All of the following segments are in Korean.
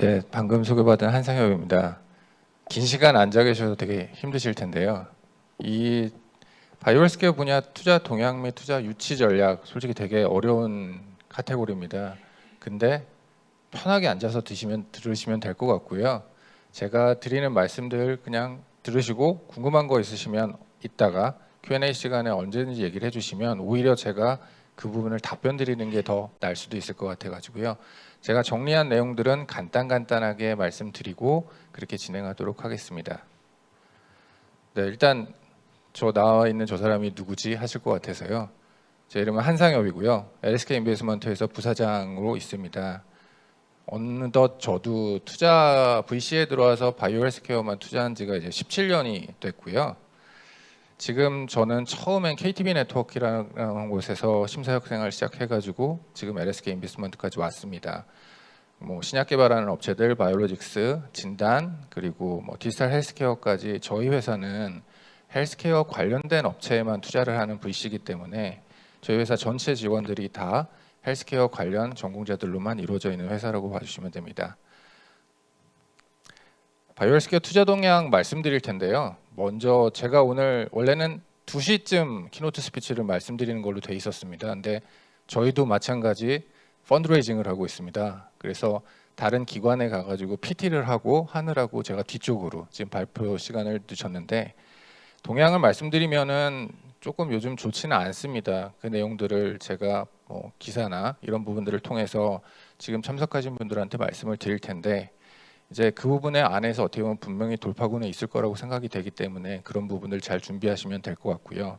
네, 방금 소개받은 한상혁입니다. 긴 시간 앉아 계셔도 되게 힘드실 텐데요. 이 바이오헬스케어 분야 투자 동향 및 투자 유치 전략 솔직히 되게 어려운 카테고리입니다. 근데 편하게 앉아서 들으시면 될 것 같고요. 제가 드리는 말씀들 그냥 들으시고 궁금한 거 있으시면 이따가 Q&A 시간에 언제든지 얘기를 해주시면 오히려 제가 그 부분을 답변 드리는 게 더 나을 수도 있을 것 같아가지고요. 제가 정리한 내용들은 간단하게 말씀드리고 그렇게 진행하도록 하겠습니다. 네, 일단 저 나와 있는 저 사람이 누구지 하실 것 같아서요. 제 이름은 한상엽이고요. LSK 인베스트먼트에서 부사장으로 있습니다. 어느덧 저도 투자 VC에 들어와서 바이오 헬스케어만 투자한 지가 이제 17년이 됐고요. 지금 저는 처음엔 KTB 네트워크라는 곳에서 심사역 생활을 시작해가지고 지금 LSK 인베스트먼트까지 왔습니다. 뭐 신약 개발하는 업체들, 바이오로직스, 진단, 그리고 뭐 디지털 헬스케어까지 저희 회사는 헬스케어 관련된 업체에만 투자를 하는 VC이기 때문에 저희 회사 전체 직원들이 다 헬스케어 관련 전공자들로만 이루어져 있는 회사라고 봐주시면 됩니다. 바이오헬스케어 투자 동향 말씀드릴 텐데요. 먼저 제가 오늘 원래는 2시쯤 키노트 스피치를 말씀드리는 걸로 돼 있었습니다. 근데 저희도 마찬가지 펀드레이징을 하고 있습니다. 그래서 다른 기관에 가가지고 PT를 하느라고 제가 뒤쪽으로 지금 발표 시간을 늦췄는데 동향을 말씀드리면은 조금 요즘 좋지는 않습니다. 그 내용들을 제가 뭐 기사나 이런 부분들을 통해서 지금 참석하신 분들한테 말씀을 드릴 텐데 이제 그 부분에 안에서 어떻게 보면 분명히 돌파구는 있을 거라고 생각이 되기 때문에 그런 부분을 잘 준비하시면 될 것 같고요.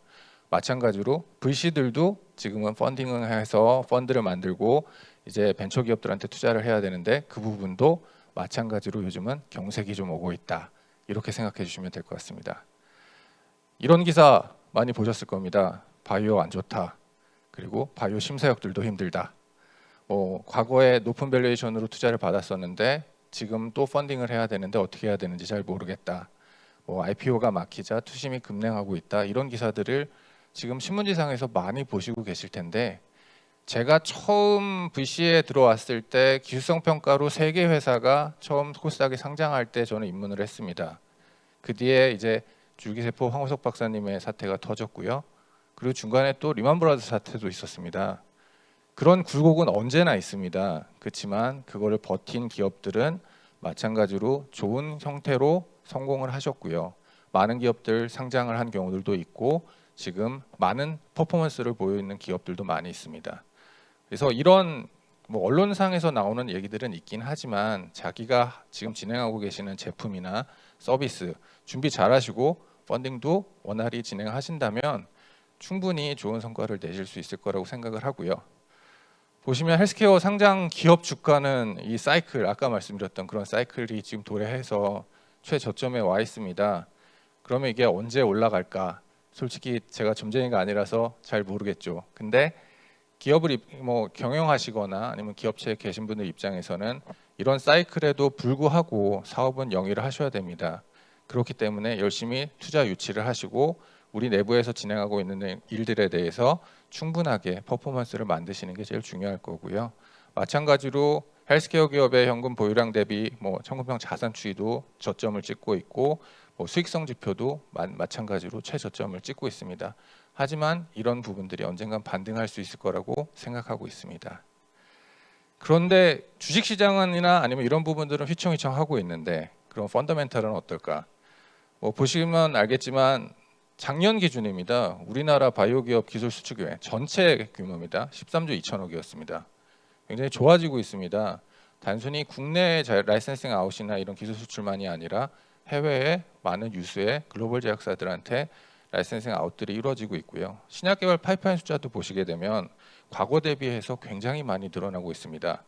마찬가지로 VC들도 지금은 펀딩을 해서 펀드를 만들고 이제 벤처기업들한테 투자를 해야 되는데 그 부분도 마찬가지로 요즘은 경색이 좀 오고 있다. 이렇게 생각해 주시면 될 것 같습니다. 이런 기사 많이 보셨을 겁니다. 바이오 안 좋다. 그리고 바이오 심사역들도 힘들다. 과거에 높은 밸류에이션으로 투자를 받았었는데 지금 또 펀딩을 해야 되는데 어떻게 해야 되는지 잘 모르겠다. IPO가 막히자 투심이 급냉하고 있다. 이런 기사들을 지금 신문지상에서 많이 보시고 계실 텐데 제가 처음 VC에 들어왔을 때 기술성 평가로 3개 회사가 처음 코스닥에 상장할 때 저는 입문을 했습니다. 그 뒤에 이제 줄기세포 황우석 박사님의 사태가 터졌고요. 그리고 중간에 또 리만브라더스 사태도 있었습니다. 그런 굴곡은 언제나 있습니다. 그렇지만 그거를 버틴 기업들은 마찬가지로 좋은 형태로 성공을 하셨고요. 많은 기업들 상장을 한 경우들도 있고 지금 많은 퍼포먼스를 보여있는 기업들도 많이 있습니다. 그래서 이런 언론상에서 나오는 얘기들은 있긴 하지만 자기가 지금 진행하고 계시는 제품이나 서비스 준비 잘 하시고 펀딩도 원활히 진행하신다면 충분히 좋은 성과를 내실 수 있을 거라고 생각을 하고요. 보시면 헬스케어 상장 기업 주가는 이 사이클, 아까 말씀드렸던 그런 사이클이 지금 도래해서 최저점에 와 있습니다. 그러면 이게 언제 올라갈까? 솔직히 제가 점쟁이가 아니라서 잘 모르겠죠. 근데 기업을 경영하시거나 아니면 기업체에 계신 분들 입장에서는 이런 사이클에도 불구하고 사업은 영위를 하셔야 됩니다. 그렇기 때문에 열심히 투자 유치를 하시고 우리 내부에서 진행하고 있는 일들에 대해서 충분하게 퍼포먼스를 만드시는 게 제일 중요할 거고요. 마찬가지로 헬스케어 기업의 현금 보유량 대비 청구평 자산 추이도 저점을 찍고 있고 수익성 지표도 마찬가지로 최저점을 찍고 있습니다. 하지만 이런 부분들이 언젠간 반등할 수 있을 거라고 생각하고 있습니다. 그런데 주식시장이나 아니면 이런 부분들은 휘청휘청하고 있는데 그럼 펀더멘탈은 어떨까? 보시면 알겠지만 작년 기준입니다. 우리나라 바이오 기업 기술 수출규모 전체 규모입니다. 13조 2천억이었습니다. 굉장히 좋아지고 있습니다. 단순히 국내 라이센싱 아웃이나 이런 기술 수출만이 아니라 해외의 많은 유수의 글로벌 제약사들한테 라이센싱 아웃들이 이루어지고 있고요. 신약 개발 파이프라인 숫자도 보시게 되면 과거 대비해서 굉장히 많이 늘어나고 있습니다.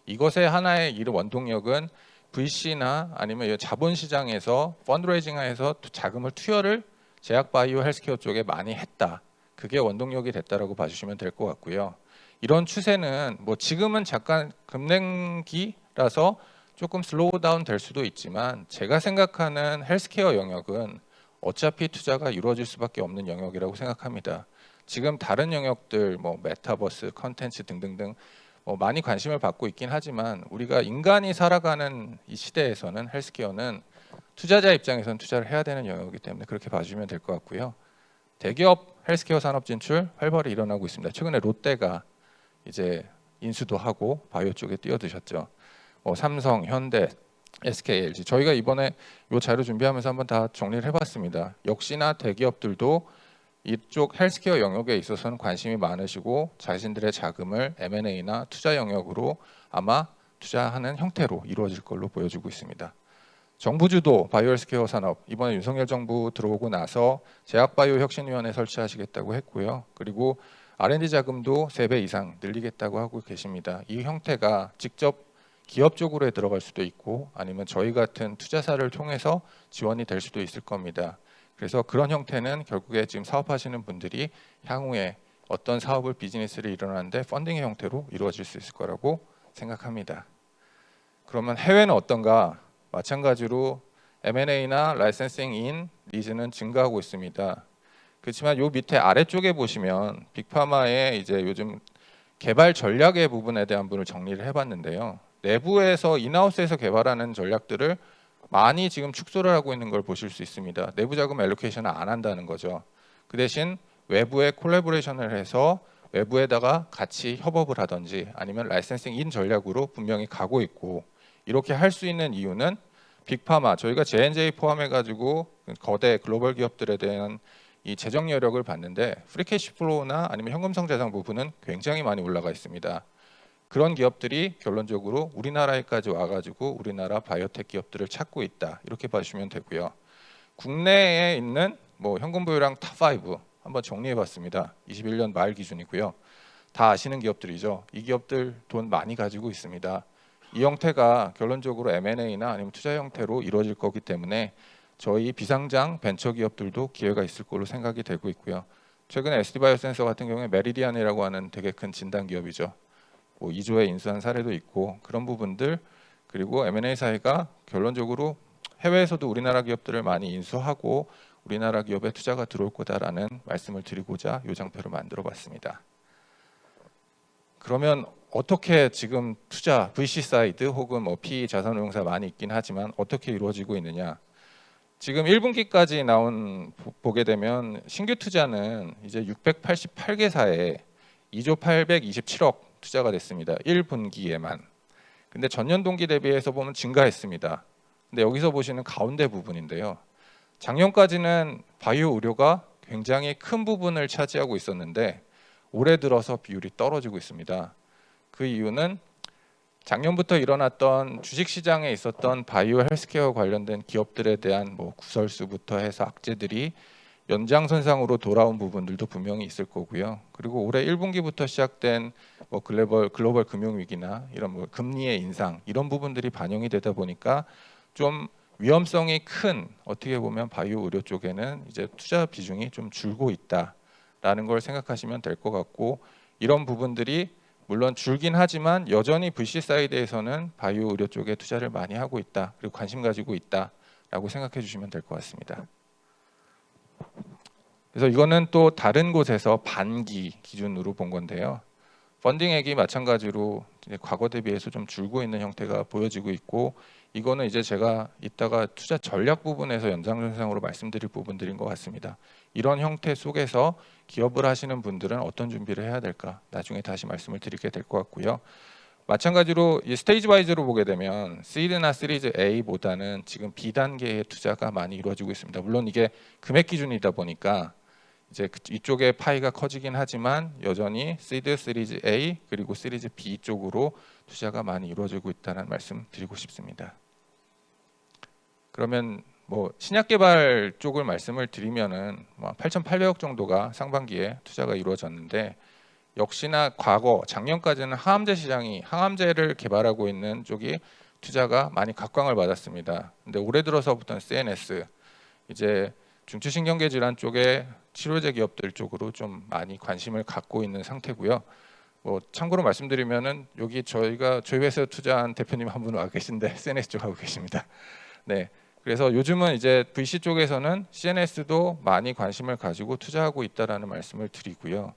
이것의 하나의 이 원동력은 VC나 아니면 자본시장에서 펀드레이징해서 자금을 투여를 제약 바이오 헬스케어 쪽에 많이 했다. 그게 원동력이 됐다라고 봐주시면 될 것 같고요. 이런 추세는 지금은 잠깐 급냉기라서 조금 슬로우 다운 될 수도 있지만 제가 생각하는 헬스케어 영역은 어차피 투자가 이루어질 수밖에 없는 영역이라고 생각합니다. 지금 다른 영역들 메타버스, 컨텐츠 등등등 많이 관심을 받고 있긴 하지만 우리가 인간이 살아가는 이 시대에서는 헬스케어는 투자자 입장에서는 투자를 해야 되는 영역이기 때문에 그렇게 봐주시면 될 것 같고요. 대기업 헬스케어 산업 진출 활발히 일어나고 있습니다. 최근에 롯데가 이제 인수도 하고 바이오 쪽에 뛰어드셨죠. 삼성, 현대, SK, LG 저희가 이번에 이 자료 준비하면서 한번 다 정리를 해봤습니다. 역시나 대기업들도 이쪽 헬스케어 영역에 있어서는 관심이 많으시고 자신들의 자금을 M&A나 투자 영역으로 아마 투자하는 형태로 이루어질 걸로 보여지고 있습니다. 정부 주도 바이오 헬스케어 산업 이번에 윤석열 정부 들어오고 나서 제약바이오 혁신위원회 설치하시겠다고 했고요. 그리고 R&D 자금도 3배 이상 늘리겠다고 하고 계십니다. 이 형태가 직접 기업 쪽으로 들어갈 수도 있고 아니면 저희 같은 투자사를 통해서 지원이 될 수도 있을 겁니다. 그래서 그런 형태는 결국에 지금 사업하시는 분들이 향후에 어떤 사업을 비즈니스를 일어나는데 펀딩의 형태로 이루어질 수 있을 거라고 생각합니다. 그러면 해외는 어떤가? 마찬가지로 M&A나 라이센싱인 니즈는 증가하고 있습니다. 그렇지만 요 밑에 아래쪽에 보시면 빅파마의 이제 요즘 개발 전략의 부분에 대한 부분을 정리를 해봤는데요. 내부에서 인하우스에서 개발하는 전략들을 많이 지금 축소를 하고 있는 걸 보실 수 있습니다. 내부 자금 알로케이션을 안 한다는 거죠. 그 대신 외부에 콜라보레이션을 해서 외부에다가 같이 협업을 하든지 아니면 라이센싱 인 전략으로 분명히 가고 있고 이렇게 할 수 있는 이유는 빅파마 저희가 J&J 포함해가지고 거대 글로벌 기업들에 대한 이 재정 여력을 봤는데 프리캐시 플로우나 아니면 현금성 자산 부분은 굉장히 많이 올라가 있습니다. 그런 기업들이 결론적으로 우리나라에까지 와가지고 우리나라 바이오텍 기업들을 찾고 있다 이렇게 봐주시면 되고요. 국내에 있는 현금 보유량 탑5 한번 정리해봤습니다. 21년 말 기준이고요. 다 아시는 기업들이죠. 이 기업들 돈 많이 가지고 있습니다. 이 형태가 결론적으로 M&A나 아니면 투자 형태로 이루어질 거기 때문에 저희 비상장 벤처 기업들도 기회가 있을 걸로 생각이 되고 있고요. 최근에 SD바이오센서 같은 경우에 메리디안이라고 하는 되게 큰 진단 기업이죠. 2조에 인수한 사례도 있고 그런 부분들 그리고 M&A 사이가 결론적으로 해외에서도 우리나라 기업들을 많이 인수하고 우리나라 기업에 투자가 들어올 거다라는 말씀을 드리고자 이 장표를 만들어봤습니다. 그러면 어떻게 지금 투자 VC 사이드 혹은 PE 자산운용사 많이 있긴 하지만 어떻게 이루어지고 있느냐? 지금 1분기까지 보게 되면 신규 투자는 이제 688개사에 2조 827억 투자가 됐습니다. 1분기에만. 근데 전년 동기 대비해서 보면 증가했습니다. 근데 여기서 보시는 가운데 부분인데요. 작년까지는 바이오 의료가 굉장히 큰 부분을 차지하고 있었는데 올해 들어서 비율이 떨어지고 있습니다. 그 이유는 작년부터 일어났던 주식시장에 있었던 바이오 헬스케어 관련된 기업들에 대한 구설수부터 해서 악재들이 연장선상으로 돌아온 부분들도 분명히 있을 거고요. 그리고 올해 1분기부터 시작된 글로벌 금융위기나 이런 금리의 인상 이런 부분들이 반영이 되다 보니까 좀 위험성이 큰 어떻게 보면 바이오 의료 쪽에는 이제 투자 비중이 좀 줄고 있다라는 걸 생각하시면 될 것 같고 이런 부분들이 물론 줄긴 하지만 여전히 VC 사이드에서는 바이오 의료 쪽에 투자를 많이 하고 있다 그리고 관심 가지고 있다라고 생각해 주시면 될 것 같습니다. 그래서 이거는 또 다른 곳에서 반기 기준으로 본 건데요. 펀딩액이 마찬가지로 이제 과거 대비해서 좀 줄고 있는 형태가 보여지고 있고 이거는 이제 제가 이따가 투자 전략 부분에서 연장선상으로 말씀드릴 부분들인 것 같습니다. 이런 형태 속에서 기업을 하시는 분들은 어떤 준비를 해야 될까 나중에 다시 말씀을 드리게 될 것 같고요. 마찬가지로 이 스테이지 와이즈로 보게 되면 시드나 시리즈 A보다는 지금 B단계의 투자가 많이 이루어지고 있습니다. 물론 이게 금액 기준이다 보니까 이제 이쪽의 파이가 커지긴 하지만 여전히 시드, 시리즈 A 그리고 시리즈 B 쪽으로 투자가 많이 이루어지고 있다는 말씀 드리고 싶습니다. 그러면 신약 개발 쪽을 말씀을 드리면은 8,800억 정도가 상반기에 투자가 이루어졌는데 역시나 과거 작년까지는 항암제 시장이 항암제를 개발하고 있는 쪽이 투자가 많이 각광을 받았습니다. 근데 올해 들어서부터는 CNS 이제 중추신경계 질환 쪽에 치료제 기업들 쪽으로 좀 많이 관심을 갖고 있는 상태고요. 참고로 말씀드리면은 여기 저희 회사에 투자한 대표님 한 분 와 계신데 CNS 쪽 하고 계십니다. 네. 그래서 요즘은 이제 VC 쪽에서는 CNS도 많이 관심을 가지고 투자하고 있다라는 말씀을 드리고요.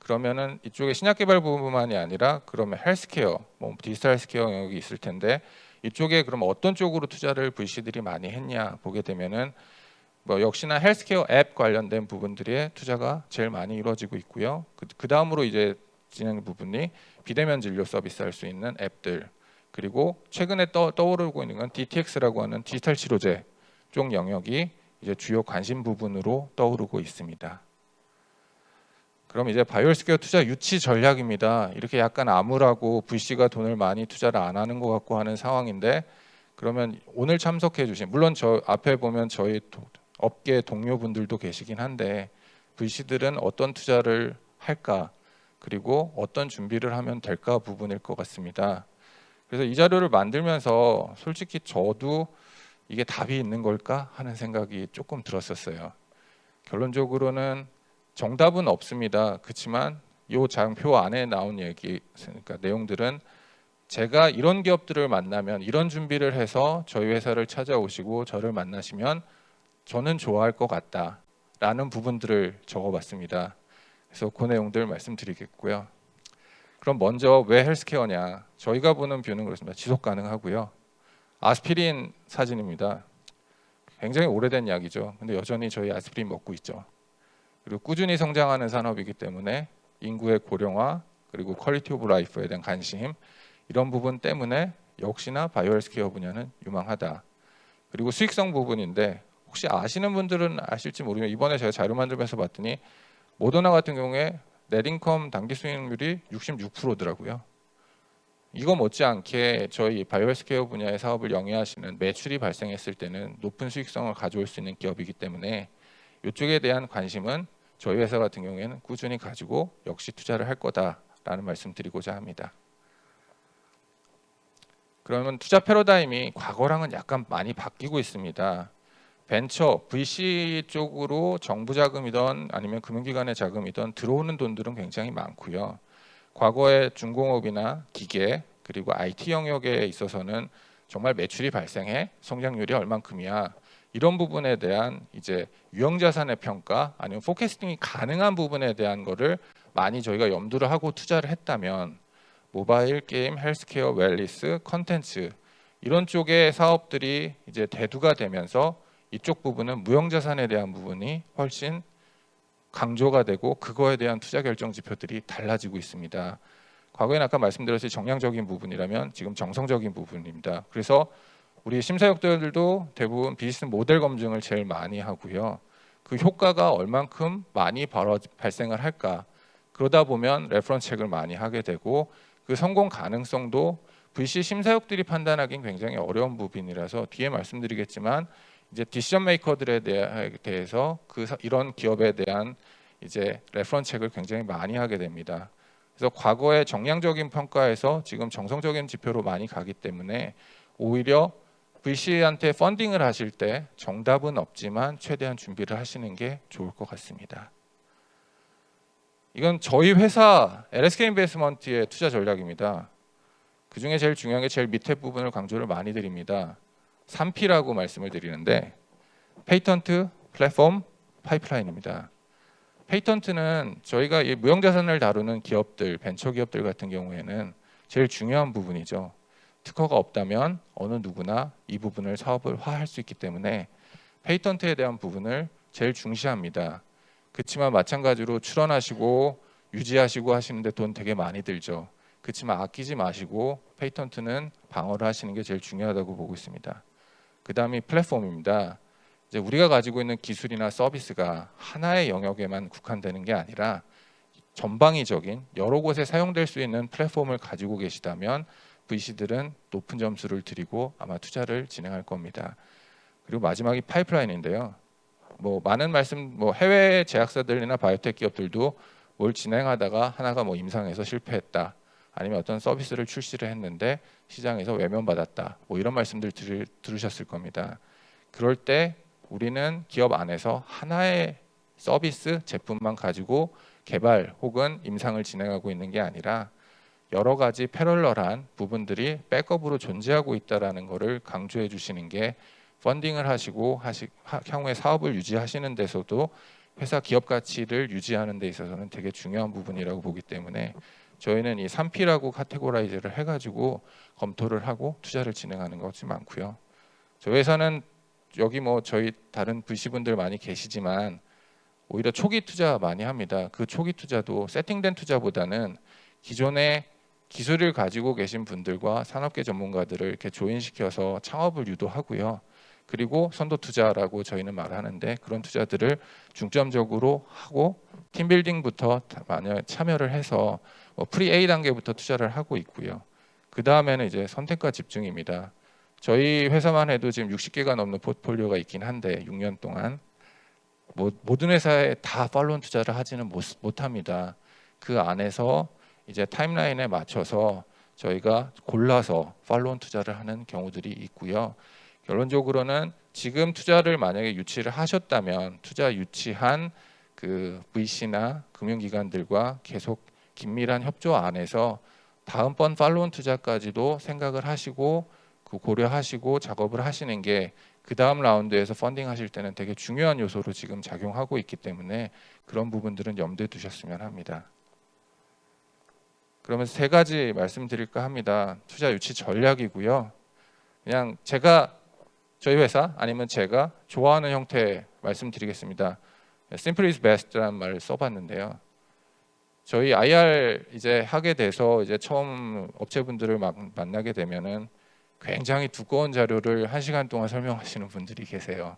그러면은 이쪽에 신약 개발 부분만이 아니라 그러면 헬스케어, 뭐 디지털 헬스케어 영역이 있을 텐데 이쪽에 그럼 어떤 쪽으로 투자를 VC들이 많이 했냐 보게 되면은 뭐 역시나 헬스케어 앱 관련된 부분들의 투자가 제일 많이 이루어지고 있고요. 그 다음으로 이제 진행 부분이 비대면 진료 서비스 할 수 있는 앱들, 그리고 최근에 떠오르고 있는 건 DTX라고 하는 디지털 치료제 쪽 영역이 이제 주요 관심 부분으로 떠오르고 있습니다. 그럼 이제 바이오헬스케어 투자 유치 전략입니다. 이렇게 약간 암울하고 VC가 돈을 많이 투자를 안 하는 것 같고 하는 상황인데, 그러면 오늘 참석해 주신, 물론 저 앞에 보면 저희 업계 동료분들도 계시긴 한데 VC들은 어떤 투자를 할까, 그리고 어떤 준비를 하면 될까 부분일 것 같습니다. 그래서 이 자료를 만들면서 솔직히 저도 이게 답이 있는 걸까 하는 생각이 조금 들었었어요. 결론적으로는 정답은 없습니다. 그렇지만 이 장표 안에 나온 얘기, 그러니까 내용들은 제가 이런 기업들을 만나면 이런 준비를 해서 저희 회사를 찾아오시고 저를 만나시면 저는 좋아할 것 같다라는 부분들을 적어봤습니다. 그래서 그 내용들 말씀드리겠고요. 그럼 먼저 왜 헬스케어냐? 저희가 보는 뷰는 그렇습니다. 지속 가능하고요. 아스피린 사진입니다. 굉장히 오래된 약이죠. 근데 여전히 저희 아스피린 먹고 있죠. 그리고 꾸준히 성장하는 산업이기 때문에 인구의 고령화, 그리고 퀄리티 오브 라이프에 대한 관심, 이런 부분 때문에 역시나 바이오헬스케어 분야는 유망하다. 그리고 수익성 부분인데 혹시 아시는 분들은 아실지 모르겠는데 이번에 제가 자료 만들면서 봤더니 모더나 같은 경우에 넷인컴 당기 수익률이 66%더라고요. 이거 못지않게 저희 바이오헬스케어 분야의 사업을 영위하시는 매출이 발생했을 때는 높은 수익성을 가져올 수 있는 기업이기 때문에 이쪽에 대한 관심은 저희 회사 같은 경우에는 꾸준히 가지고 역시 투자를 할 거다라는 말씀드리고자 합니다. 그러면 투자 패러다임이 과거랑은 약간 많이 바뀌고 있습니다. 벤처, VC 쪽으로 정부 자금이든 아니면 금융기관의 자금이든 들어오는 돈들은 굉장히 많고요. 과거에 중공업이나 기계 그리고 IT 영역에 있어서는 정말 매출이 발생해 성장률이 얼만큼이야, 이런 부분에 대한 이제 유형자산의 평가 아니면 포캐스팅이 가능한 부분에 대한 거를 많이 저희가 염두를 하고 투자를 했다면 모바일 게임, 헬스케어, 웰리스, 컨텐츠 이런 쪽의 사업들이 이제 대두가 되면서 이쪽 부분은 무형자산에 대한 부분이 훨씬 강조가 되고 그거에 대한 투자 결정 지표들이 달라지고 있습니다. 과거에는 아까 말씀드렸듯이 정량적인 부분이라면 지금 정성적인 부분입니다. 그래서 우리 심사역들도 대부분 비즈니스 모델 검증을 제일 많이 하고요. 그 효과가 얼만큼 많이 발생을 할까, 그러다 보면 레퍼런스 책을 많이 하게 되고 그 성공 가능성도 VC 심사역들이 판단하기는 굉장히 어려운 부분이라서 뒤에 말씀드리겠지만 이제 디시전 메이커들에 대해서 이런 기업에 대한 이제 레퍼런스 책을 굉장히 많이 하게 됩니다. 그래서 과거의 정량적인 평가에서 지금 정성적인 지표로 많이 가기 때문에 오히려 VC한테 펀딩을 하실 때 정답은 없지만 최대한 준비를 하시는 게 좋을 것 같습니다. 이건 저희 회사 LSK 인베스트먼트의 투자 전략입니다. 그 중에 제일 중요한 게 제일 밑에 부분을 강조를 많이 드립니다. 3P라고 말씀을 드리는데 페이턴트, 플랫폼, 파이프라인입니다. 페이턴트는 저희가 이 무형자산을 다루는 기업들, 벤처기업들 같은 경우에는 제일 중요한 부분이죠. 특허가 없다면 어느 누구나 이 부분을 사업을화할 수 있기 때문에 페이턴트에 대한 부분을 제일 중시합니다. 그렇지만 마찬가지로 출원하시고 유지하시고 하시는데 돈 되게 많이 들죠. 그렇지만 아끼지 마시고 페이턴트는 방어를 하시는 게 제일 중요하다고 보고 있습니다. 그 다음이 플랫폼입니다. 이제 우리가 가지고 있는 기술이나 서비스가 하나의 영역에만 국한되는 게 아니라 전방위적인 여러 곳에 사용될 수 있는 플랫폼을 가지고 계시다면 VC들은 높은 점수를 드리고 아마 투자를 진행할 겁니다. 그리고 마지막이 파이프라인인데요. 뭐 많은 말씀, 뭐 해외 제약사들이나 바이오텍 기업들도 뭘 진행하다가 하나가 뭐 임상에서 실패했다, 아니면 어떤 서비스를 출시를 했는데 시장에서 외면받았다, 뭐 이런 말씀들 들으셨을 겁니다. 그럴 때 우리는 기업 안에서 하나의 서비스 제품만 가지고 개발 혹은 임상을 진행하고 있는 게 아니라 여러 가지 패럴럴한 부분들이 백업으로 존재하고 있다는 것을 강조해 주시는 게 펀딩을 하시고 향후에 사업을 유지하시는 데서도 회사 기업 가치를 유지하는 데 있어서는 되게 중요한 부분이라고 보기 때문에 저희는 이 3P라고 카테고라이즈를 해가지고 검토를 하고 투자를 진행하는 것이 많고요. 저희 회사는 여기 뭐 저희 다른 VC분들 많이 계시지만 오히려 초기 투자 많이 합니다. 그 초기 투자도 세팅된 투자보다는 기존의 기술을 가지고 계신 분들과 산업계 전문가들을 이렇게 조인시켜서 창업을 유도하고요. 그리고 선도 투자라고 저희는 말하는데 그런 투자들을 중점적으로 하고 팀빌딩부터 만약 참여를 해서 프리 A 단계부터 투자를 하고 있고요. 그 다음에는 이제 선택과 집중입니다. 저희 회사만 해도 지금 60개가 넘는 포트폴리오가 있긴 한데 6년 동안 모든 회사에 다 팔로운 투자를 하지는 못합니다. 그 안에서 이제 타임라인에 맞춰서 저희가 골라서 팔로운 투자를 하는 경우들이 있고요. 결론적으로는 지금 투자를 만약에 유치를 하셨다면 투자 유치한 그 VC나 금융기관들과 계속 긴밀한 협조 안에서 다음번 팔로운 투자까지도 생각을 하시고 그 고려하시고 작업을 하시는 게 그 다음 라운드에서 펀딩 하실 때는 되게 중요한 요소로 지금 작용하고 있기 때문에 그런 부분들은 염두에 두셨으면 합니다. 그러면 세 가지 말씀드릴까 합니다. 투자 유치 전략이고요. 그냥 제가 저희 회사 아니면 제가 좋아하는 형태 말씀드리겠습니다. Simple is best라는 말을 써봤는데요. 저희 IR 이제 하게 돼서 이제 처음 업체분들을 만나게 되면은 굉장히 두꺼운 자료를 1시간 동안 설명하시는 분들이 계세요.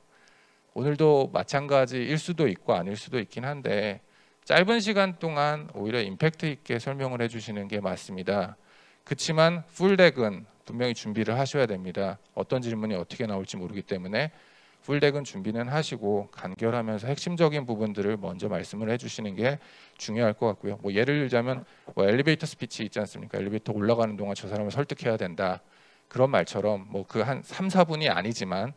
오늘도 마찬가지일 수도 있고 아닐 수도 있긴 한데 짧은 시간 동안 오히려 임팩트 있게 설명을 해주시는 게 맞습니다. 그렇지만 풀덱은 분명히 준비를 하셔야 됩니다. 어떤 질문이 어떻게 나올지 모르기 때문에 풀덱은 준비는 하시고 간결하면서 핵심적인 부분들을 먼저 말씀을 해주시는 게 중요할 것 같고요. 뭐 예를 들자면 엘리베이터 스피치 있지 않습니까? 엘리베이터 올라가는 동안 저 사람을 설득해야 된다. 그런 말처럼 뭐 그 한 3, 4분이 아니지만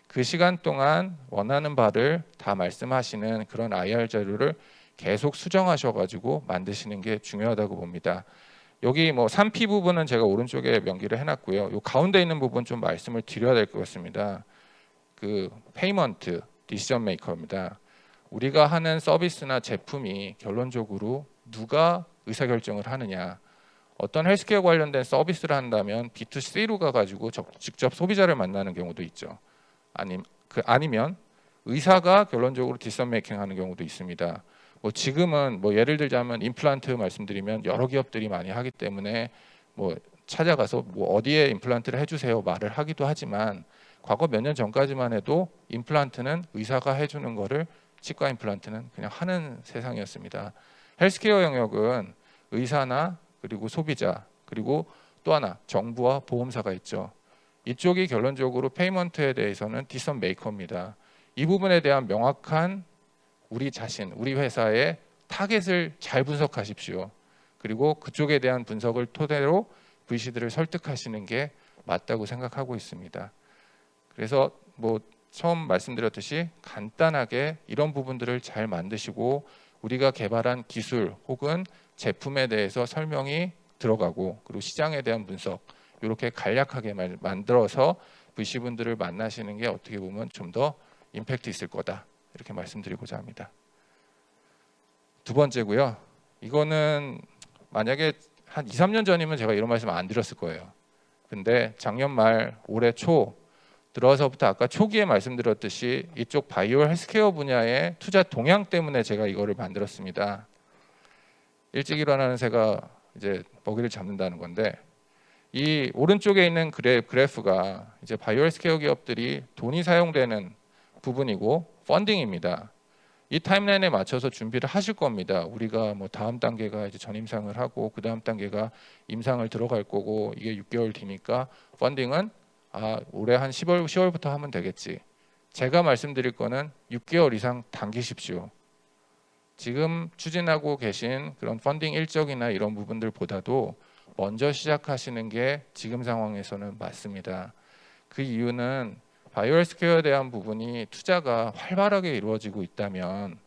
그 시간 동안 원하는 바를 다 말씀하시는 그런 IR 자료를 계속 수정하셔가지고 만드시는 게 중요하다고 봅니다. 여기 뭐 3P 부분은 제가 오른쪽에 명기를 해놨고요. 요 가운데 있는 부분 좀 말씀을 드려야 될 것 같습니다. 그 페이먼트 디시전 메이커입니다. 우리가 하는 서비스나 제품이 결론적으로 누가 의사결정을 하느냐. 어떤 헬스케어 관련된 서비스를 한다면 B2C로 가가지고 직접 소비자를 만나는 경우도 있죠. 아니면 의사가 결론적으로 디시전 메이킹하는 경우도 있습니다. 뭐 지금은 뭐 예를 들자면 임플란트 말씀드리면 여러 기업들이 많이 하기 때문에 뭐 찾아가서 뭐 어디에 임플란트를 해주세요 말을 하기도 하지만 과거 몇 년 전까지만 해도 임플란트는 의사가 해주는 거를 치과 임플란트는 그냥 하는 세상이었습니다. 헬스케어 영역은 의사나 그리고 소비자 그리고 또 하나 정부와 보험사가 있죠. 이쪽이 결론적으로 페이먼트에 대해서는 디시전 메이커입니다. 이 부분에 대한 명확한 우리 자신, 우리 회사의 타겟을 잘 분석하십시오. 그리고 그쪽에 대한 분석을 토대로 VC들을 설득하시는 게 맞다고 생각하고 있습니다. 그래서 뭐 처음 말씀드렸듯이 간단하게 이런 부분들을 잘 만드시고 우리가 개발한 기술 혹은 제품에 대해서 설명이 들어가고 그리고 시장에 대한 분석 이렇게 간략하게 만들어서 VC분들을 만나시는 게 어떻게 보면 좀 더 임팩트 있을 거다 이렇게 말씀드리고자 합니다. 두 번째고요. 이거는 만약에 한 2, 3년 전이면 제가 이런 말씀 안 드렸을 거예요. 근데 작년 말 올해 초 들어서부터 아까 초기에 말씀드렸듯이 이쪽 바이오 헬스케어 분야의 투자 동향 때문에 제가 이거를 만들었습니다. 일찍 일어나는 새가 이제 먹이를 잡는다는 건데 이 오른쪽에 있는 그래프가 이제 바이오 헬스케어 기업들이 돈이 사용되는 부분이고 펀딩입니다. 이 타임라인에 맞춰서 준비를 하실 겁니다. 우리가 뭐 다음 단계가 이제 전임상을 하고 그 다음 단계가 임상을 들어갈 거고 이게 6개월 뒤니까 펀딩은 올해 한 10월부터 하면 되겠지. 제가 말씀드릴 거는 6개월 이상 당기십시오. 지금 추진하고 계신 그런 펀딩 일정이나 이런 부분들보다도 먼저 시작하시는 게 지금 상황에서는 맞습니다. 그 이유는 바이오 헬스케어에 대한 부분이 투자가 활발하게 이루어지고 있다면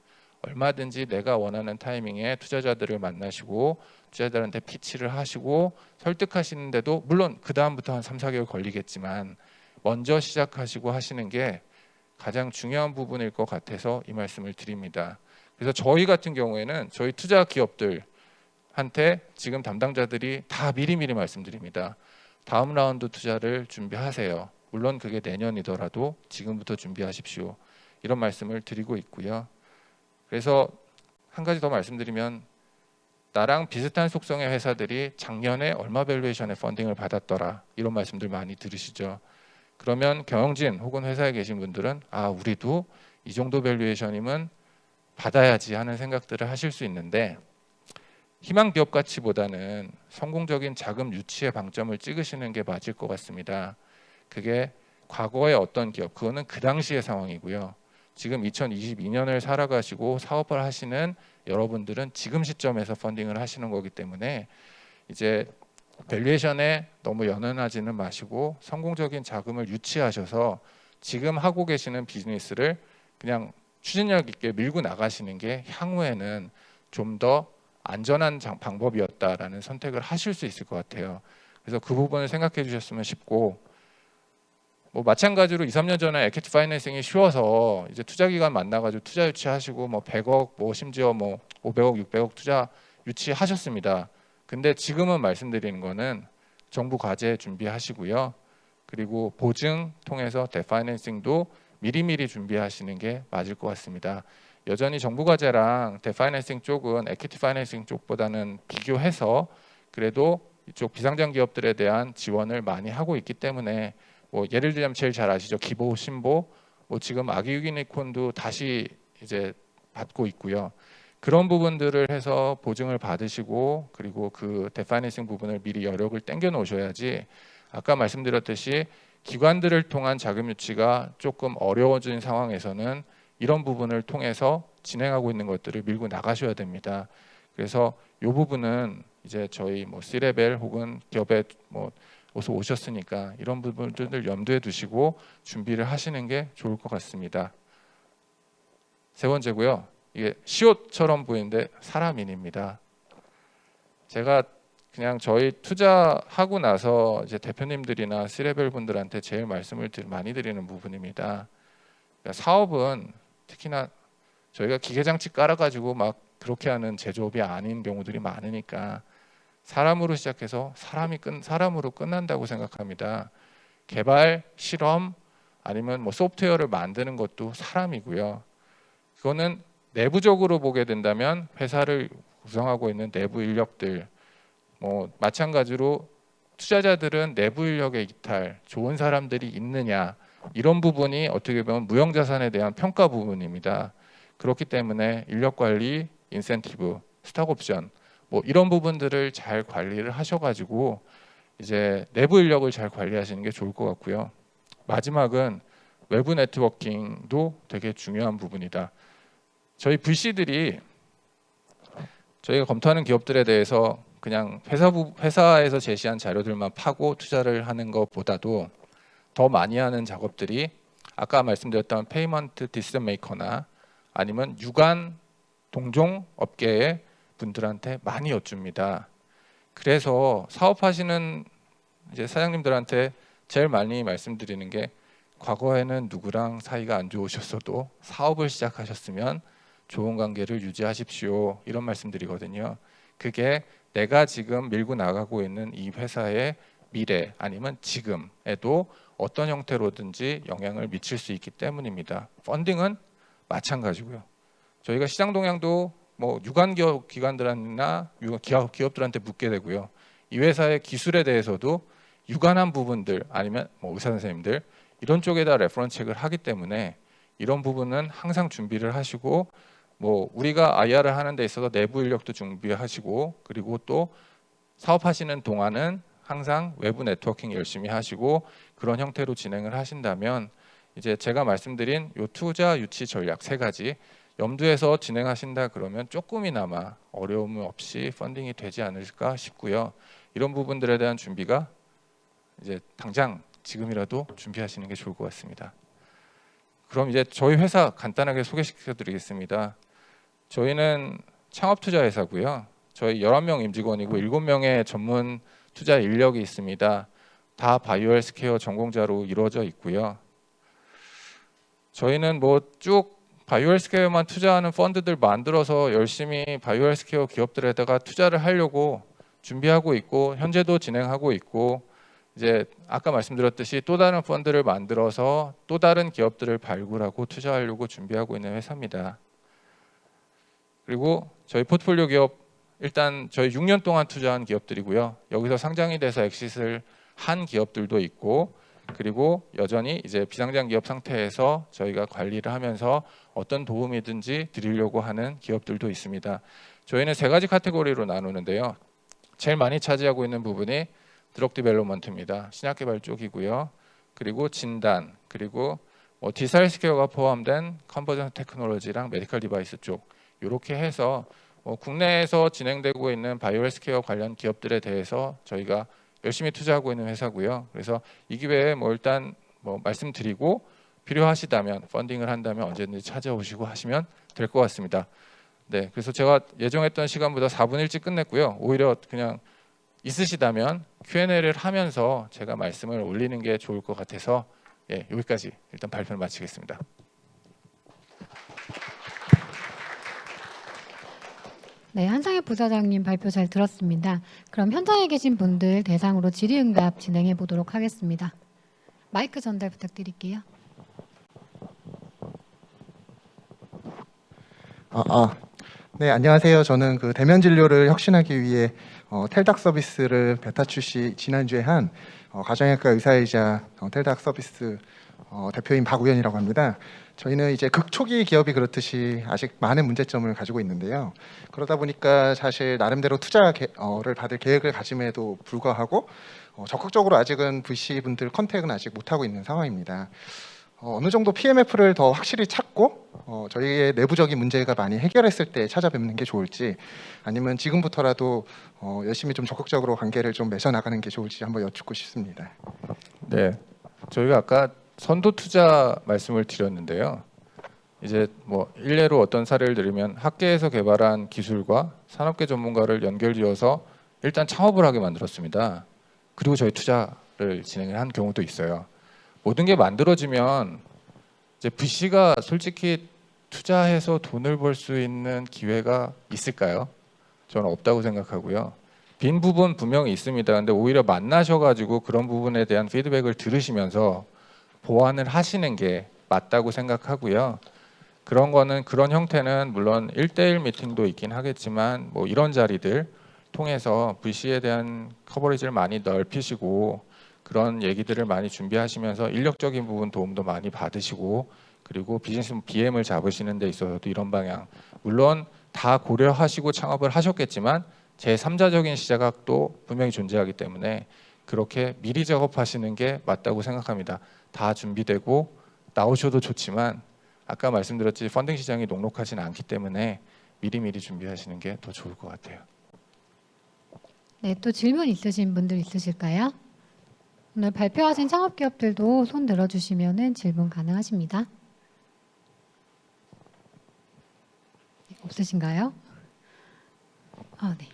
얼마든지 내가 원하는 타이밍에 투자자들을 만나시고 투자자들한테 피치를 하시고 설득하시는데도 물론 그 다음부터 한 3, 4개월 걸리겠지만 먼저 시작하시고 하시는 게 가장 중요한 부분일 것 같아서 이 말씀을 드립니다. 그래서 저희 같은 경우에는 저희 투자 기업들한테 지금 담당자들이 다 미리미리 말씀드립니다. 다음 라운드 투자를 준비하세요. 물론 그게 내년이더라도 지금부터 준비하십시오. 이런 말씀을 드리고 있고요. 그래서 한 가지 더 말씀드리면 나랑 비슷한 속성의 회사들이 작년에 얼마 밸류에이션의 펀딩을 받았더라. 이런 말씀들 많이 들으시죠. 그러면 경영진 혹은 회사에 계신 분들은 아, 우리도 이 정도 밸류에이션이면 받아야지 하는 생각들을 하실 수 있는데 희망 기업 가치보다는 성공적인 자금 유치에 방점을 찍으시는 게 맞을 것 같습니다. 그게 과거의 어떤 기업, 그거는 그 당시의 상황이고요. 지금 2022년을 살아가시고 사업을 하시는 여러분들은 지금 시점에서 펀딩을 하시는 거기 때문에 이제 밸류에이션에 너무 연연하지는 마시고 성공적인 자금을 유치하셔서 지금 하고 계시는 비즈니스를 그냥 추진력 있게 밀고 나가시는 게 향후에는 좀 더 안전한 방법이었다라는 선택을 하실 수 있을 것 같아요. 그래서 그 부분을 생각해 주셨으면 싶고 뭐 마찬가지로 2, 3년 전에 에퀴티 파이낸싱이 쉬워서 이제 투자 기관 만나가지고 투자 유치하시고 뭐 100억 뭐 심지어 뭐 500억, 600억 투자 유치하셨습니다. 근데 지금은 말씀드리는 거는 정부 과제 준비하시고요. 그리고 보증 통해서 데파이낸싱도 미리미리 준비하시는 게 맞을 것 같습니다. 여전히 정부 과제랑 데파이낸싱 쪽은 에퀴티 파이낸싱 쪽보다는 비교해서 그래도 이쪽 비상장 기업들에 대한 지원을 많이 하고 있기 때문에 뭐 예를 들자면 제일 잘 아시죠, 기보, 신보, 뭐 지금 아기 유니콘도 다시 이제 받고 있고요. 그런 부분들을 해서 보증을 받으시고 그리고 그 데파이낸싱 부분을 미리 여력을 땡겨 놓으셔야지 아까 말씀드렸듯이 기관들을 통한 자금 유치가 조금 어려워진 상황에서는 이런 부분을 통해서 진행하고 있는 것들을 밀고 나가셔야 됩니다. 그래서 이 부분은 이제 저희 뭐 C레벨 혹은 기업에 뭐 어서 오셨으니까 이런 부분들을 염두에 두시고 준비를 하시는 게 좋을 것 같습니다. 세 번째고요. 이게 시옷처럼 보이는데 사람인입니다. 제가 그냥 저희 투자하고 나서 이제 대표님들이나 C레벨 분들한테 제일 말씀을 많이 드리는 부분입니다. 그러니까 사업은 특히나 저희가 기계장치 깔아가지고 막 그렇게 하는 제조업이 아닌 경우들이 많으니까 사람으로 시작해서 사람으로 끝난다고 생각합니다. 개발, 실험 아니면 뭐 소프트웨어를 만드는 것도 사람이고요. 그거는 내부적으로 보게 된다면 회사를 구성하고 있는 내부 인력들, 뭐 마찬가지로 투자자들은 내부 인력의 이탈, 좋은 사람들이 있느냐 이런 부분이 어떻게 보면 무형자산에 대한 평가 부분입니다. 그렇기 때문에 인력 관리, 인센티브, 스탁 옵션 뭐 이런 부분들을 잘 관리를 하셔가지고 이제 내부 인력을 잘 관리하시는 게 좋을 것 같고요. 마지막은 외부 네트워킹도 되게 중요한 부분이다. 저희 VC들이 저희가 검토하는 기업들에 대해서 그냥 회사에서 제시한 자료들만 파고 투자를 하는 것보다도 더 많이 하는 작업들이 아까 말씀드렸던 페이먼트 디시전 메이커나 아니면 유관 동종 업계의 분들한테 많이 여쭙니다. 그래서 사업하시는 이제 사장님들한테 제일 많이 말씀드리는 게 과거에는 누구랑 사이가 안 좋으셨어도 사업을 시작하셨으면 좋은 관계를 유지하십시오. 이런 말씀드리거든요. 그게 내가 지금 밀고 나가고 있는 이 회사의 미래 아니면 지금에도 어떤 형태로든지 영향을 미칠 수 있기 때문입니다. 펀딩은 마찬가지고요. 저희가 시장 동향도 뭐 유관 기관들이나 기업들한테 묻게 되고요. 이 회사의 기술에 대해서도 유관한 부분들 아니면 뭐 의사 선생님들 이런 쪽에다 레퍼런스 체크를 하기 때문에 이런 부분은 항상 준비를 하시고 뭐 우리가 IR을 하는 데 있어서 내부 인력도 준비하시고 그리고 또 사업하시는 동안은 항상 외부 네트워킹 열심히 하시고 그런 형태로 진행을 하신다면 이제 제가 말씀드린 요 투자 유치 전략 세 가지 염두에서 진행하신다 그러면 조금이나마 어려움 없이 펀딩이 되지 않을까 싶고요. 이런 부분들에 대한 준비가 이제 당장 지금이라도 준비하시는 게 좋을 것 같습니다. 그럼 이제 저희 회사 간단하게 소개시켜 드리겠습니다. 저희는 창업 투자 회사고요. 저희 11명 임직원이고 7명의 전문 투자 인력이 있습니다. 다 바이오 헬스케어 전공자로 이루어져 있고요. 저희는 뭐 쭉 바이오 헬스케어만 투자하는 펀드들 만들어서 열심히 바이오 헬스케어 기업들에다가 투자를 하려고 준비하고 있고 현재도 진행하고 있고 이제 아까 말씀드렸듯이 또 다른 펀드를 만들어서 또 다른 기업들을 발굴하고 투자하려고 준비하고 있는 회사입니다. 그리고 저희 포트폴리오 기업 일단 저희 6년 동안 투자한 기업들이고요. 여기서 상장이 돼서 엑싯을 한 기업들도 있고 그리고 여전히 이제 비상장 기업 상태에서 저희가 관리를 하면서 어떤 도움이든지 드리려고 하는 기업들도 있습니다. 저희는 세 가지 카테고리로 나누는데요. 제일 많이 차지하고 있는 부분이 드럭 디벨롭먼트입니다. 신약 개발 쪽이고요. 그리고 진단, 그리고 디지털 헬스케어가 포함된 컨버전 테크놀로지랑 메디컬 디바이스 쪽 이렇게 해서 국내에서 진행되고 있는 바이오 헬스케어 관련 기업들에 대해서 저희가 열심히 투자하고 있는 회사고요. 그래서 이 기회에 일단 말씀드리고 필요하시다면 펀딩을 한다면 언제든지 찾아오시고 하시면 될 것 같습니다. 네, 그래서 제가 예정했던 시간보다 4분 일찍 끝냈고요. 오히려 그냥 있으시다면 Q&A를 하면서 제가 말씀을 올리는 게 좋을 것 같아서 여기까지 일단 발표를 마치겠습니다. 네, 한상혁 부사장님 발표 잘 들었습니다. 그럼 현장에 계신 분들 대상으로 질의응답 진행해 보도록 하겠습니다. 마이크 전달 부탁드릴게요. 네, 안녕하세요. 저는 그 대면 진료를 혁신하기 위해 텔닥 서비스를 베타 출시 지난주에 한 가정의학과 의사이자 텔닥 서비스 대표인 박우현이라고 합니다. 저희는 이제 극초기 기업이 그렇듯이 아직 많은 문제점을 가지고 있는데요. 그러다 보니까 사실 나름대로 투자를 받을 계획을 가짐에도 불구하고 적극적으로 아직은 VC 분들 컨택은 아직 못하고 있는 상황입니다. 어느 정도 PMF를 더 확실히 찾고 저희의 내부적인 문제가 많이 해결했을 때 찾아뵙는 게 좋을지 아니면 지금부터라도 열심히 좀 적극적으로 관계를 좀 맺어 나가는 게 좋을지 한번 여쭙고 싶습니다. 네, 저희가 아까 선도 투자 말씀을 드렸는데요. 이제 일례로 어떤 사례를 들으면 학계에서 개발한 기술과 산업계 전문가를 연결지어서 일단 창업을 하게 만들었습니다. 그리고 저희 투자를 진행을 한 경우도 있어요. 모든 게 만들어지면 이제 VC가 솔직히 투자해서 돈을 벌 수 있는 기회가 있을까요? 저는 없다고 생각하고요. 빈 부분 분명히 있습니다. 근데 오히려 만나셔가지고 그런 부분에 대한 피드백을 들으시면서 보완을 하시는 게 맞다고 생각하고요. 그런 거는 그런 형태는 물론 1대1 미팅도 있긴 하겠지만 이런 자리들 통해서 VC에 대한 커버리지를 많이 넓히시고 그런 얘기들을 많이 준비하시면서 인력적인 부분 도움도 많이 받으시고 그리고 비즈니스 BM을 잡으시는 데 있어서도 이런 방향 물론 다 고려하시고 창업을 하셨겠지만 제3자적인 시작도 분명히 존재하기 때문에 그렇게 미리 작업하시는 게 맞다고 생각합니다. 다 준비되고 나오셔도 좋지만 아까 말씀드렸듯이 펀딩 시장이 녹록하지는 않기 때문에 미리미리 준비하시는 게 더 좋을 것 같아요. 네, 또 질문 있으신 분들 있으실까요? 오늘 발표하신 창업기업들도 손 들어주시면 질문 가능하십니다. 없으신가요? 네.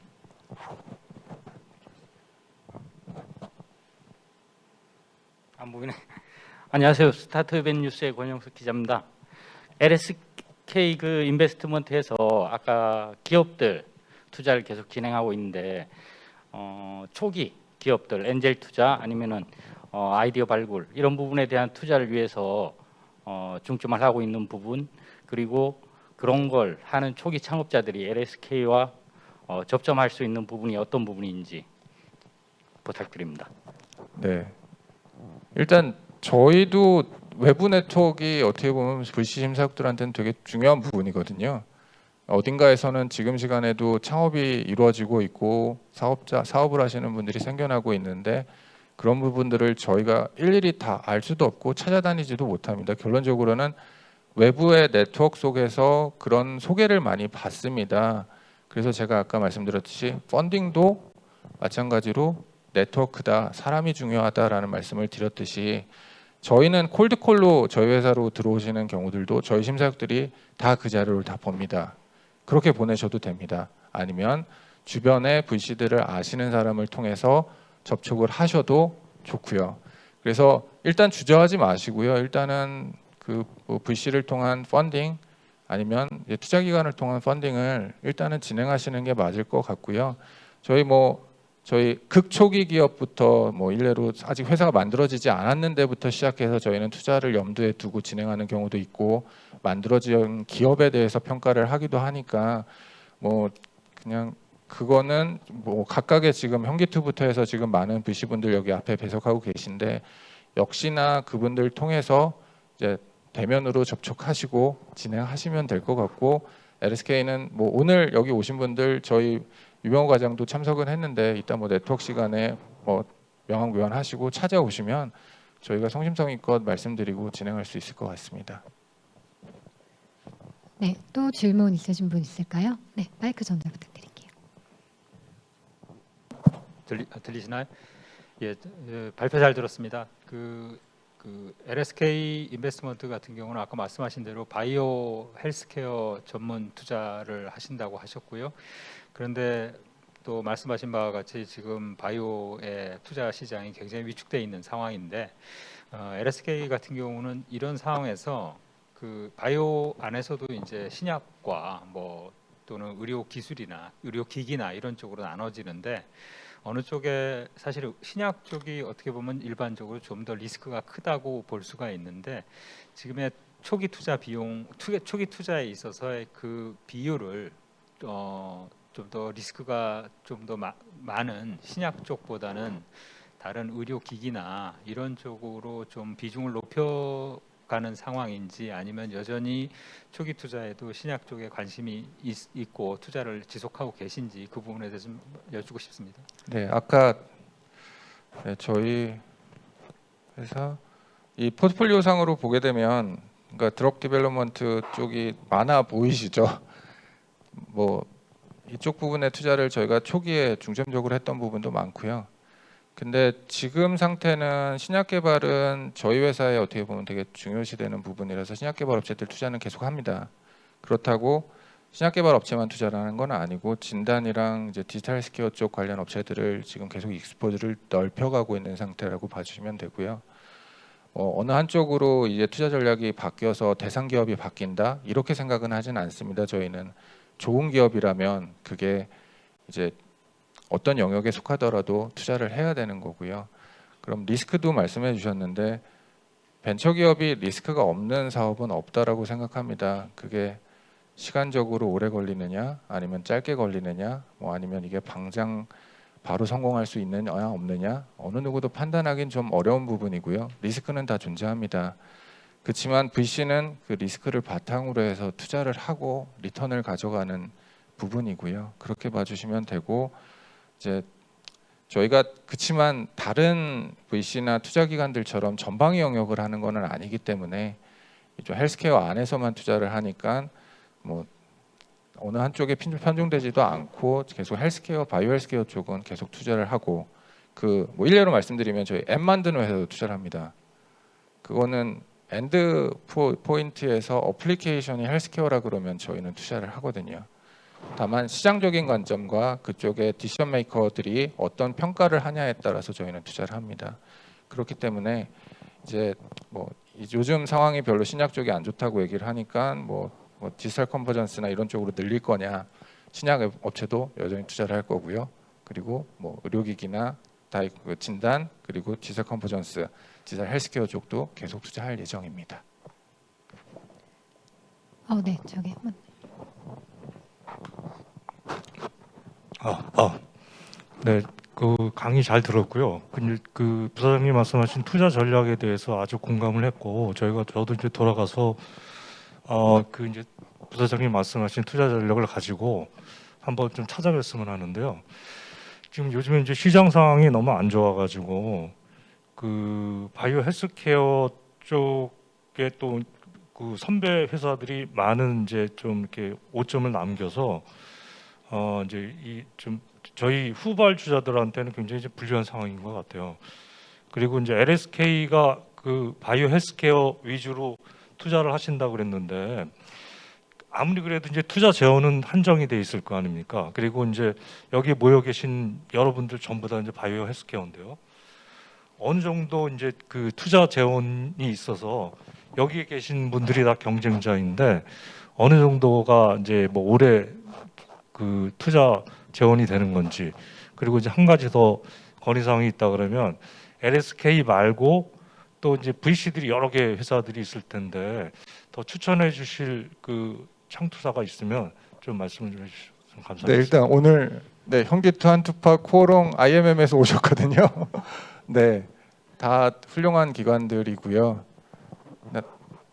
안 보이네. 안녕하세요. 스타트업앤 뉴스의 권영석 기자입니다. LSK 인베스트먼트에서 아까 기업들 투자를 계속 진행하고 있는데 초기 기업들 엔젤 투자 아니면은 아이디어 발굴 이런 부분에 대한 투자를 위해서 중점을 하고 있는 부분 그리고 그런 걸 하는 초기 창업자들이 LSK와 접점할 수 있는 부분이 어떤 부분인지 부탁드립니다. 네. 일단 저희도 외부 네트워크가 어떻게 보면 VC 심사역들한테는 되게 중요한 부분이거든요. 어딘가에서는 지금 시간에도 창업이 이루어지고 있고 사업을 하시는 분들이 생겨나고 있는데 그런 부분들을 저희가 일일이 다 알 수도 없고 찾아다니지도 못합니다. 결론적으로는 외부의 네트워크 속에서 그런 소개를 많이 받습니다. 그래서 제가 아까 말씀드렸듯이 펀딩도 마찬가지로 네트워크다, 사람이 중요하다라는 말씀을 드렸듯이 저희는 콜드콜로 저희 회사로 들어오시는 경우들도 저희 심사역들이 다 그 자료를 다 봅니다. 그렇게 보내셔도 됩니다. 아니면 주변의 VC들을 아시는 사람을 통해서 접촉을 하셔도 좋고요. 그래서 일단 주저하지 마시고요. 일단은 VC를 통한 펀딩 아니면 이제 투자 기관을 통한 펀딩을 일단은 진행하시는 게 맞을 것 같고요. 저희 극초기 기업부터 뭐 일례로 아직 회사가 만들어지지 않았는데부터 시작해서 저희는 투자를 염두에 두고 진행하는 경우도 있고, 만들어진 기업에 대해서 평가를 하기도 하니까 뭐 그냥 그거는 뭐 각각의 지금 현기투부터 해서 지금 많은 VC분들 여기 앞에 배석하고 계신데, 역시나 그분들 통해서 이제 대면으로 접촉하시고 진행하시면 될 것 같고, LSK는 뭐 오늘 여기 오신 분들 저희 유병호 과장도 참석은 했는데, 이따 뭐 네트워크 시간에 뭐 명함교환하시고 찾아오시면 저희가 성심성의껏 말씀드리고 진행할 수 있을 것 같습니다. 네, 또 질문 있으신 분 있을까요? 네, 마이크 전달 부탁드릴게요. 들리시나요? 예, 발표 잘 들었습니다. 그 LSK 인베스트먼트 같은 경우는 아까 말씀하신 대로 바이오 헬스케어 전문 투자를 하신다고 하셨고요. 그런데 또 말씀하신 바와 같이 지금 바이오의 투자 시장이 굉장히 위축돼 있는 상황인데, LSK 같은 경우는 이런 상황에서 그 바이오 안에서도 이제 신약과 뭐 또는 의료 기술이나 의료 기기나 이런 쪽으로 나눠지는데, 어느 쪽에 사실 신약 쪽이 어떻게 보면 일반적으로 좀 더 리스크가 크다고 볼 수가 있는데, 지금의 초기 투자 비용, 초기 투자에 있어서의 그 비율을 좀 더 리스크가 좀 더 많은 신약 쪽보다는 다른 의료 기기나 이런 쪽으로 좀 비중을 높여가는 상황인지, 아니면 여전히 초기 투자에도 신약 쪽에 관심이 있고 투자를 지속하고 계신지, 그 부분에 대해서 좀 여쭙고 싶습니다. 네, 아까 저희 회사 이 포트폴리오상으로 보게 되면, 그러니까 드럭 디벨롭먼트 쪽이 많아 보이시죠? 뭐 이쪽 부분의 투자를 저희가 초기에 중점적으로 했던 부분도 많고요. 근데 지금 상태는 신약 개발은 저희 회사에 어떻게 보면 되게 중요시되는 부분이라서 신약 개발 업체들 투자는 계속 합니다. 그렇다고 신약 개발 업체만 투자하는 건 아니고, 진단이랑 이제 디지털 헬스케어 쪽 관련 업체들을 지금 계속 익스포즈를 넓혀가고 있는 상태라고 봐주시면 되고요. 어느 한쪽으로 이제 투자 전략이 바뀌어서 대상 기업이 바뀐다 이렇게 생각은 하진 않습니다. 저희는 좋은 기업이라면 그게 이제 어떤 영역에 속하더라도 투자를 해야 되는 거고요. 그럼 리스크도 말씀해 주셨는데, 벤처 기업이 리스크가 없는 사업은 없다라고 생각합니다. 그게 시간적으로 오래 걸리느냐, 아니면 짧게 걸리느냐, 뭐 아니면 이게 당장 바로 성공할 수 있느냐 없느냐, 어느 누구도 판단하기는 좀 어려운 부분이고요. 리스크는 다 존재합니다. 그렇지만 VC는 그 리스크를 바탕으로 해서 투자를 하고 리턴을 가져가는 부분이고요. 그렇게 봐주시면 되고, 이제 저희가 그렇지만 다른 VC나 투자 기관들처럼 전방위 영역을 하는 것은 아니기 때문에 좀 헬스케어 안에서만 투자를 하니까 뭐 어느 한쪽에 편중되지도 않고, 계속 헬스케어, 바이오 헬스케어 쪽은 계속 투자를 하고, 그 뭐 일례로 말씀드리면 저희 앱 만드는 회사도 투자를 합니다. 그거는 엔드 포인트에서 어플리케이션이 헬스케어라 그러면 저희는 투자를 하거든요. 다만 시장적인 관점과 그쪽의 디시전 메이커들이 어떤 평가를 하냐에 따라서 저희는 투자를 합니다. 그렇기 때문에 이제 뭐 요즘 상황이 별로 신약 쪽이 안 좋다고 얘기를 하니까 뭐 디지털 컨버전스나 이런 쪽으로 늘릴 거냐, 신약 업체도 여전히 투자를 할 거고요. 그리고 뭐 의료기기나 진단, 그리고 디지털 컨버전스, 디지털 헬스케어 쪽도 계속 투자할 예정입니다. 네, 저기 한번. 네, 그 강의 잘 들었고요. 근데 그 부사장님 말씀하신 투자 전략에 대해서 아주 공감을 했고, 저도 이제 돌아가서 그 이제 부사장님 말씀하신 투자 전략을 가지고 한번 좀 찾아뵀으면 하는데요. 지금 요즘에 이제 시장 상황이 너무 안 좋아가지고 그 바이오 헬스케어 쪽에 또 그 선배 회사들이 많은 이제 좀 이렇게 오점을 남겨서 이제 이 좀 저희 후발주자들한테는 굉장히 이제 불리한 상황인 것 같아요. 그리고 이제 LSK가 그 바이오 헬스케어 위주로 투자를 하신다고 그랬는데, 아무리 그래도 이제 투자 재원은 한정이 돼 있을 거 아닙니까? 그리고 이제 여기 모여 계신 여러분들 전부 다 이제 바이오 헬스케어인데요. 어느 정도 이제 그 투자 재원이 있어서 여기에 계신 분들이 다 경쟁자인데 어느 정도가 이제 뭐 올해 그 투자 재원이 되는 건지, 그리고 이제 한 가지 더 건의사항이 있다 그러면 LSK 말고 또 이제 VC들이 여러 개 회사들이 있을 텐데 더 추천해 주실 그 창투사가 있으면 좀 말씀을 좀 해주시면 감사하겠습니다. 네, 일단 오늘 형기투 한투파 코오롱 IMM에서 오셨거든요. 네, 다 훌륭한 기관들이고요.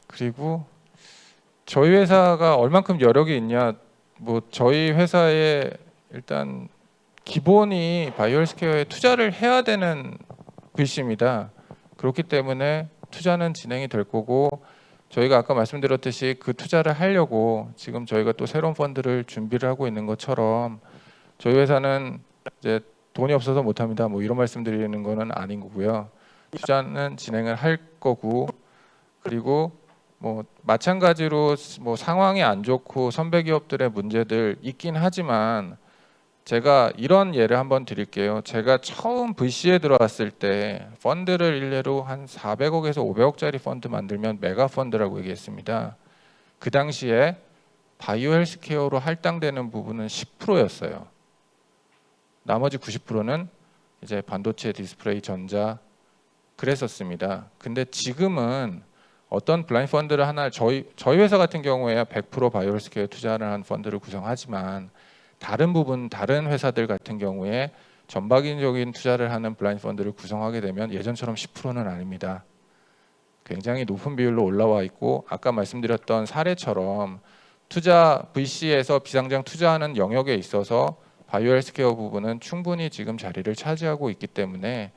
그리고 저희 회사가 얼만큼 여력이 있냐, 뭐 저희 회사에 일단 기본이 바이오 헬스케어에 투자를 해야 되는 VC입니다. 그렇기 때문에 투자는 진행이 될 거고, 저희가 아까 말씀드렸듯이 그 투자를 하려고 지금 저희가 또 새로운 펀드를 준비를 하고 있는 것처럼 저희 회사는 이제 돈이 없어서 못합니다, 뭐 이런 말씀드리는 거는 아닌 거고요. 투자는 진행을 할 거고, 그리고 뭐 마찬가지로 뭐 상황이 안 좋고 선배 기업들의 문제들 있긴 하지만 제가 이런 예를 한번 드릴게요. 제가 처음 VC에 들어왔을 때 펀드를 일례로 한 400억에서 500억짜리 펀드 만들면 메가 펀드라고 얘기했습니다. 그 당시에 바이오 헬스케어로 할당되는 부분은 10%였어요. 나머지 90%는 이제 반도체, 디스플레이, 전자 그랬었습니다. 근데 지금은 어떤 블라인드 펀드를 하나 저희 회사 같은 경우에야 100% 바이오 헬스케어에 투자를 한 펀드를 구성하지만 다른 회사들 같은 경우에 전방위적인 투자를 하는 블라인드 펀드를 구성하게 되면 예전처럼 10%는 아닙니다. 굉장히 높은 비율로 올라와 있고, 아까 말씀드렸던 사례처럼 투자 VC에서 비상장 투자하는 영역에 있어서 바이오 헬스케어 부분은 충분히 지금 자리를 차지하고 있기 때문에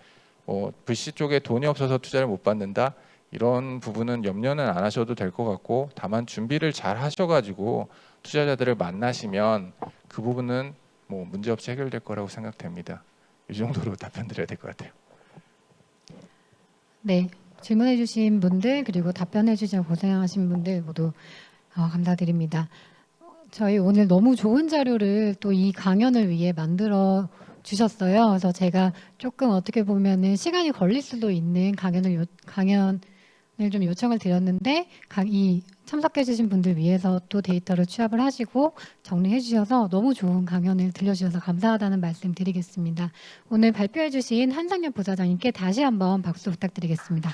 VC 쪽에 돈이 없어서 투자를 못 받는다, 이런 부분은 염려는 안 하셔도 될 것 같고, 다만 준비를 잘 하셔가지고 투자자들을 만나시면 그 부분은 뭐 문제없이 해결될 거라고 생각됩니다. 이 정도로 답변 드려야 될 것 같아요. 네, 질문해주신 분들 그리고 답변해주셔서 고생하신 분들 모두 감사드립니다. 저희 오늘 너무 좋은 자료를 또 이 강연을 위해 만들어 주셨어요. 그래서 제가 조금 어떻게 보면은 시간이 걸릴 수도 있는 강연을 좀 요청을 드렸는데 이 참석해 주신 분들 위해서 또 데이터를 취합을 하시고 정리해 주셔서 너무 좋은 강연을 들려주셔서 감사하다는 말씀 드리겠습니다. 오늘 발표해 주신 한상현 부사장님께 다시 한번 박수 부탁드리겠습니다.